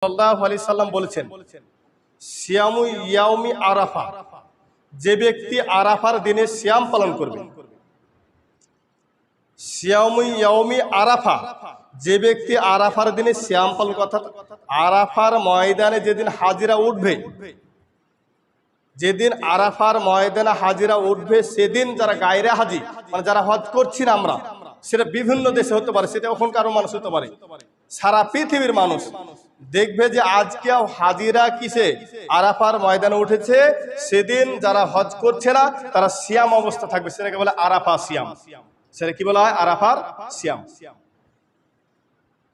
সাল্লাল্লাহু আলাইহি সাল্লাম বলেছেন, সিয়ামু ইয়াউমি আরাফা, যে ব্যক্তি আরাফার দিনে সিয়াম পালন করবে। সিয়ামু ইয়াউমি আরাফা, যে ব্যক্তি আরাফার দিনে সিয়াম পালন, অর্থাৎ আরাফার ময়দানে যেদিন হাজিরা উঠবে, যেদিন আরাফার ময়দানে হাজিরা উঠবে সেদিন যারা গায়রে হাজি, মানে যারা হজ করছি না আমরা, সেটা বিভিন্ন দেশে হতে পারে, সেটা ওখানকারও মানুষ হতে পারে, সারা পৃথিবীর মানুষ দেখবে যে আজকে হাজিরা কিসে আরাফার ময়দানে উঠেছে, সেদিন যারা হজ করছে না তারা সিয়াম অবস্থা থাকবে, সেটাকে বলে আরাফা সিয়াম। সেটা কি বলা হয়? আরাফার সিয়াম।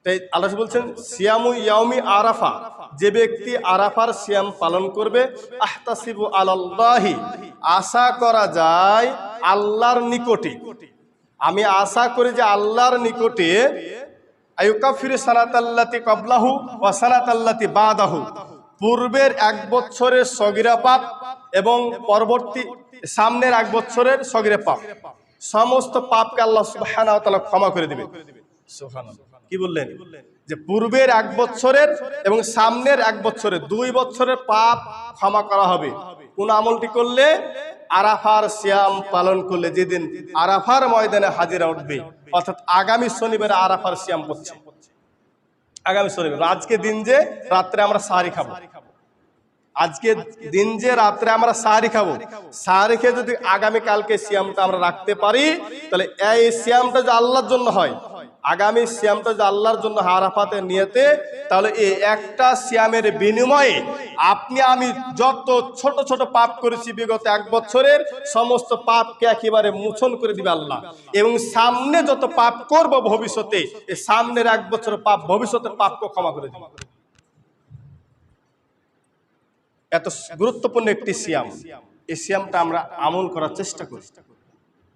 তাই আল্লাহ বলছেন সিয়ামু ইয়াউমি আরাফা, যে ব্যক্তি আরাফার সিয়াম পালন করবে, আহতাসিবু আলাল্লাহি, আশা করা যায় আল্লাহর নিকটে, আমি আশা করি যে আল্লাহর নিকটে, আয়ুকাফিরু সানাতাল্লাতি ক্বাবলাহু ওয়া সানাতাল্লাতি বাদাহু, পূর্বের এক বছরের সগীরা পাপ এবং পরবর্তী সামনের এক বছরের সগীরা পাপ, সমস্ত পাপকে আল্লাহ সুবহানাহু ওয়া তাআলা ক্ষমা করে দিবেন। সুবহানাল্লাহ। কি বললেন? যে পূর্বের এক বছরের এবং সামনের এক বছরের, 2 বছরের পাপ ক্ষমা করা হবে। কোন আমলটি করলে? আরাফার সিয়াম পালন করলে, যেদিন আরাফার ময়দানে হাজিরা উঠবে, অর্থাৎ আগামী শনিবারে আরাফার সিয়াম করছে, আগামী শনিবার। আজকে দিন যে রাত্রে আমরা সাহারি খাবো, আজকে দিন যে রাত্রে আমরা সাহারি খাবো, সাহারি খেয়ে যদি আগামী কালকে সিয়ামটা আমরা রাখতে পারি, তাহলে এই সিয়ামটা যে আল্লাহর জন্য হয়, আগামী সিয়ামটা যে আল্লাহর জন্য আরাফাতের নিয়তে, তাহলে এই একটা সিয়ামের বিনিময়ে আপনি আমি যত ছোট ছোট পাপ করেছি বিগত এক বছরের, সমস্ত পাপকে একেবারে মোচন করে দিবে আল্লাহ, এবং সামনে যত পাপ করব ভবিষ্যতে, এই সামনের এক বছরের পাপ, ভবিষ্যতের পাপকে ক্ষমা করে দিবে। এত গুরুত্বপূর্ণ একটি সিয়াম, এই সিয়ামটা আমরা আমল করার চেষ্টা করি।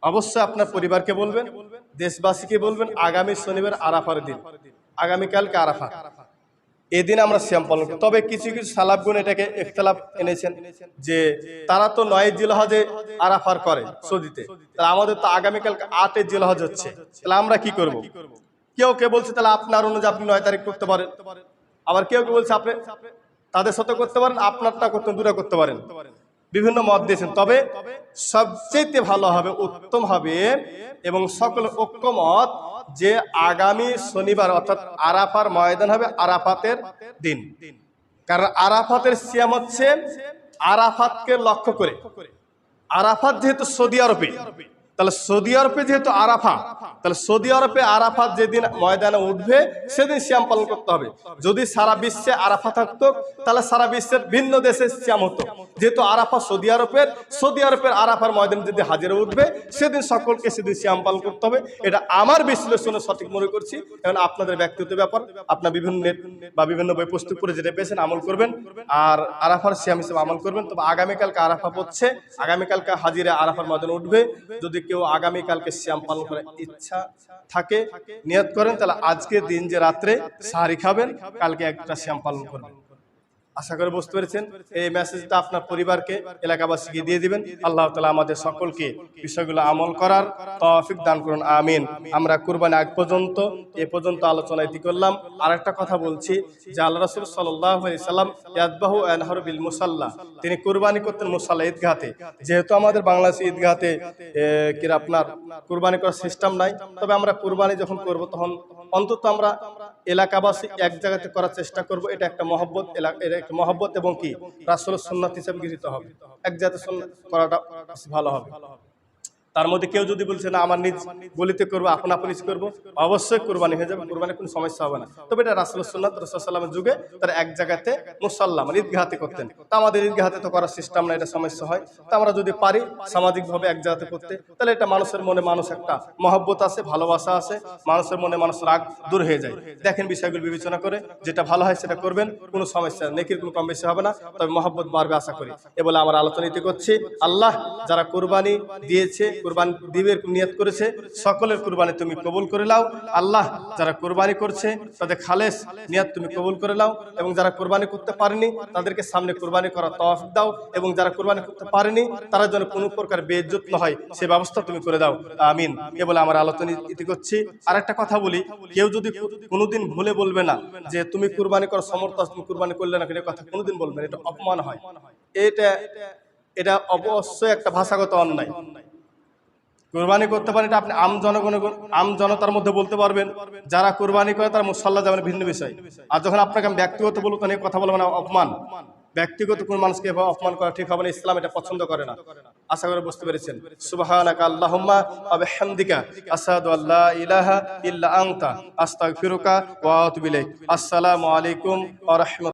অবশ্যই আপনার পরিবারকে বলবেন, দেশবাসীকে বলবেন, আগামী শনিবার আরাফার দিন, আগামীকালকে আরাফা, এদিন আমরা সিয়াম পালন করি। তবে কিছু কিছু সালাফগণ এটাকে ইখতিলাফ এনেছেন যে তারা তো 9 জিলহজে আরাফার করে সৌদিতে, তাহলে আমাদের তো আগামীকালকে 8 জিলহজ হচ্ছে, তাহলে আমরা কি করব? কেউ কে বলছে তাহলে আপনার অনুযায়ী আপনি 9 তারিখ করতে পারেন, আবার কেউ কে বলছে আপনি তাদের সাথে করতে পারেন, আপনারটা করতে দূরে করতে পারেন, বিভিন্ন মত দিয়েছেন। তবে সবচেয়ে ভালো হবে, উত্তম হবে এবং সকল ঐক্যমত যে আগামী শনিবার অর্থাৎ আরাফার ময়দান হবে আরাফাতের দিন। কারণ আরাফাতের সিয়াম হচ্ছে আরাফাতকে লক্ষ্য করে। আরাফাত যেহেতু সৌদি আরবে, তাহলে সৌদি আরবে যেহেতু আরাফা, তাহলে সৌদি আরবে আরাফাত যেদিন ময়দানে উঠবে সেদিন সিয়াম পালন করতে হবে। যদি সারা বিশ্বে আরাফা থাকতো তাহলে সারা বিশ্বের ভিন্ন দেশে সিয়াম হতো। যেহেতু আরাফা সৌদি আরবের আরাফার ময়দানে যদি হাজিরা উঠবে সেদিন সকলকে সেদিন সিয়াম পালন করতে হবে। এটা আমার বিশ্লেষণে সঠিক মনে করছি, এখন আপনাদের ব্যক্তিগত ব্যাপার, আপনার বিভিন্ন নেট বা বিভিন্ন বই পুস্তক পড়ে যেটা পেয়েছেন আমল করবেন, আর আরাফার সিয়াম হিসেবে আমল করবেন। তবে আগামীকালকে আরাফা পড়ছে, আগামীকালকে হাজিরা আরাফার ময়দানে উঠবে। যদি কেউ আগামীকালকে সিয়াম পালন করার ইচ্ছা থাকে, নিয়ত করেন, তাহলে আজকের দিন যে রাত্রে সাহারি খাবেন, কালকে একটা সিয়াম পালন করবেন। আশা করে বুঝতে পেরেছেন। এই মেসেজটা আপনার পরিবারকে, এলাকাবাসীকে দিয়ে দিবেন। আল্লাহ তাআলা আমাদের সকলকে বিষয়গুলো আমল করার তৌফিক দান করুন, আমিন। আমরা কুরবানি আগ পর্যন্ত এ পর্যন্ত আলোচনা ইতি করলাম। আর একটা কথা বলছি যে আল্লাহ রাসূল সাল্লাল্লাহু আলাইহি সাল্লাম ইয়াদবাহু আনহারু বিল মুসাল্লা, তিনি কুরবানি করতেন মুসাল্লা, ঈদগাহতে। যেহেতু আমাদের বাংলাদেশে ঈদগাহতে কি আপনার কুরবানি করার সিস্টেম নাই, তবে আমরা কুরবানি যখন করব তখন অন্তত আমরা এলাকাবাসী এক জায়গাতে করার চেষ্টা করব। এটা একটা মহব্বত, মহব্বত এবং কি রাসূলের সুন্নাত হিসেবে গৃহীত হবে। এক জায়গাতে সুন্নাত করাটা ভালো হবে। তার মধ্যে কেউ যদি বলছে না আমার নিজ গলিতে করবো, আপন আপন করবো, অবশ্যই কুরবানি হয়ে যাবে, কুরবানির কোনো সমস্যা হবে না। তবে এটা রাসূলের সুন্নাত, রাসূল সাল্লাল্লাহু আলাইহি ওয়াসাল্লামের যুগে তারা এক জায়গাতে মুসাল্লা মানে ঈদগাহতে করতেন। তা আমাদের ঈদগাহতে তো করার সিস্টেম না, এটা সমস্যা হয়। তা আমরা যদি পারি সামাজিকভাবে এক জায়গাতে করতে, তাহলে এটা মানুষের মনে মানুষ একটা মহব্বত আছে, ভালোবাসা আছে, মানুষের মনে মানুষ রাগ দূর হয়ে যায়। দেখেন বিষয়গুলো বিবেচনা করে যেটা ভালো হয় সেটা করবেন, কোনো সমস্যা নেকির কোনো কম বেশি হবে না, তবে মহব্বত বাড়বে আশা করি। এ বলে আমার আলোচনা ইতি করছি। আল্লাহ যারা কুরবানি দিয়েছে কুরবানি দিবের নিয়ত করেছে সকলের কুরবানি তুমি কবুল করে নাও আল্লাহ। যারা কুরবানি করছে তাদের খালেস নিয়ত তুমি কবুল করে নাও, এবং যারা কুরবানি করতে পারেনি তাদেরকে সামনে কুরবানি করার তৌফিক দাও, এবং যারা কুরবানি করতে পারেনি তারা যেন কোনো প্রকার বেইজ্জত না হয় সে ব্যবস্থা তুমি করে দাও, আমিন। এ বলে আমার আলোচনা ইতি করছি। আর একটা কথা বলি, কেউ যদি কোনোদিন ভুলে বলবে না যে তুমি কুরবানি করার সমর্থ আছো, তুমি কুরবানি করলে না, এটা কথা কোনোদিন বলবে না, এটা অপমান হয়। এটা অবশ্যই একটা ভাষাগত অন্যায়। কুরবানি করতে পারেন এটা আপনি আম জনতার মধ্যে বলতে পারবেন, যারা কুরবানি করে তার মুসল্লা যাবেন ভিন্ন বিষয়। আর যখন আপনাকে আমি ব্যক্তিগত বলবো তখন এই কথা বলবো না, অপমান। ব্যক্তিগত কোন মানুষকে এভাবে অপমান করা ঠিক হবে না, ইসলাম এটা পছন্দ করে না। আশা করে বুঝতে পেরেছেন। সুবহানাকা আল্লাহুম্মা ওয়া বিহামদিকা আশহাদু আল্লা ইলাহা ইল্লা আনতা আস্তাগফিরুকা ওয়া আতুবু ইলাইক। আসসালামু আলাইকুম ওয়া রাহমাতুল্লাহ।